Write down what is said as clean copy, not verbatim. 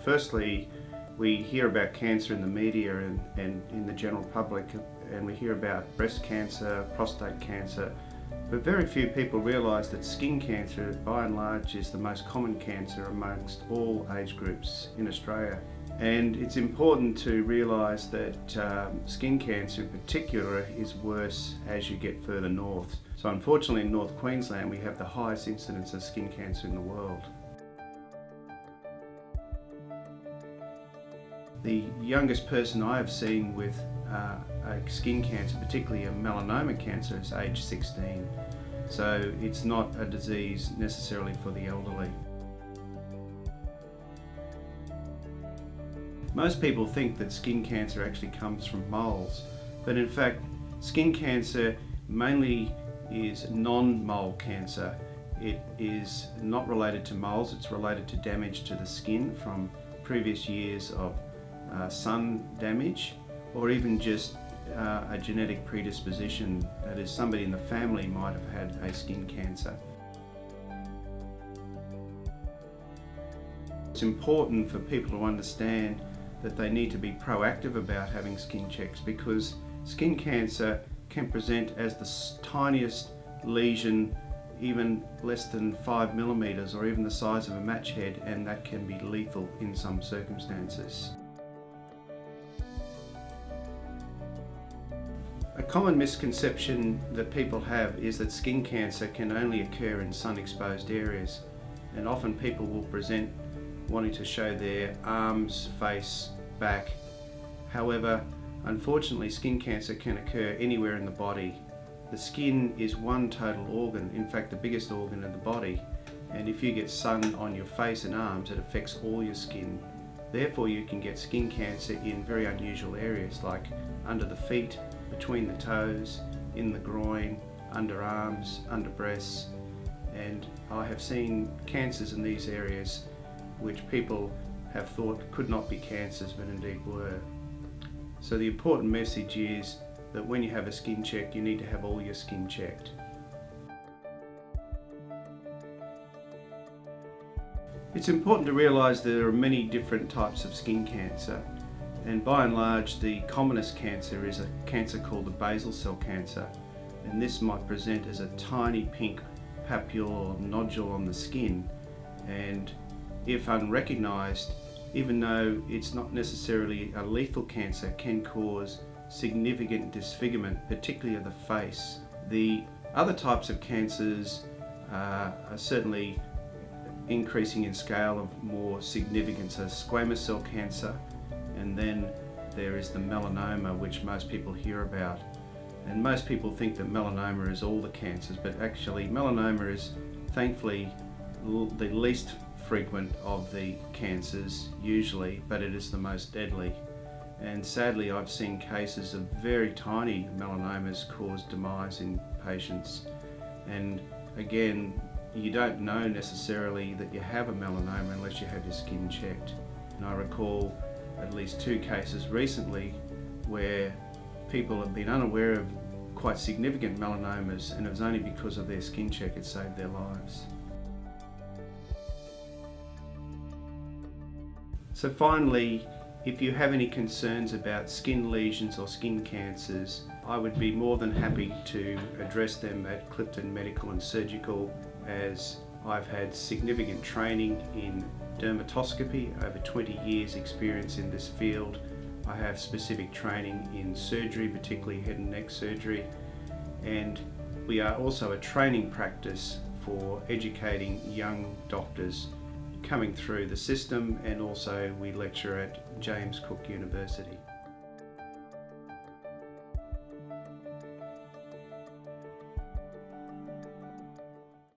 Firstly, we hear about cancer in the media and in the general public, and we hear about breast cancer, prostate cancer, but very few people realise that skin cancer, by and large, is the most common cancer amongst all age groups in Australia. And it's important to realise that skin cancer in particular is worse as you get further north. So unfortunately in North Queensland we have the highest incidence of skin cancer in the world. The youngest person I have seen with a skin cancer, particularly a melanoma cancer, is age 16. So it's not a disease necessarily for the elderly. Most people think that skin cancer actually comes from moles, but in fact skin cancer mainly is non-mole cancer. It is not related to moles, it's related to damage to the skin from previous years of sun damage, or even just a genetic predisposition, that is, somebody in the family might have had a skin cancer. It's important for people to understand that they need to be proactive about having skin checks, because skin cancer can present as the tiniest lesion, even less than 5 millimeters, or even the size of a match head, and that can be lethal in some circumstances. A common misconception that people have is that skin cancer can only occur in sun-exposed areas, and often people will present wanting to show their arms, face, back. However, unfortunately skin cancer can occur anywhere in the body. The skin is one total organ, in fact the biggest organ in the body, and if you get sun on your face and arms, it affects all your skin. Therefore you can get skin cancer in very unusual areas like under the feet, between the toes, in the groin, under arms, under breasts, and I have seen cancers in these areas which people have thought could not be cancers but indeed were. So the important message is that when you have a skin check, you need to have all your skin checked. It's important to realise there are many different types of skin cancer, and by and large the commonest cancer is a cancer called the basal cell cancer, and this might present as a tiny pink papule or nodule on the skin, and if unrecognised, even though it's not necessarily a lethal cancer, can cause significant disfigurement, particularly of the face. The other types of cancers are certainly increasing in scale of more significance, as squamous cell cancer, and then there is the melanoma, which most people hear about. And most people think that melanoma is all the cancers, but actually melanoma is thankfully the least frequent of the cancers usually, but it is the most deadly. And sadly I've seen cases of very tiny melanomas cause demise in patients, and again you don't know necessarily that you have a melanoma unless you have your skin checked. And I recall at least 2 cases recently where people have been unaware of quite significant melanomas, and it was only because of their skin check it saved their lives. So finally, if you have any concerns about skin lesions or skin cancers, I would be more than happy to address them at Clifton Medical and Surgical, as I've had significant training in dermatoscopy, over 20 years experience in this field. I have specific training in surgery, particularly head and neck surgery, and we are also a training practice for educating young doctors coming through the system, and also we lecture at James Cook University.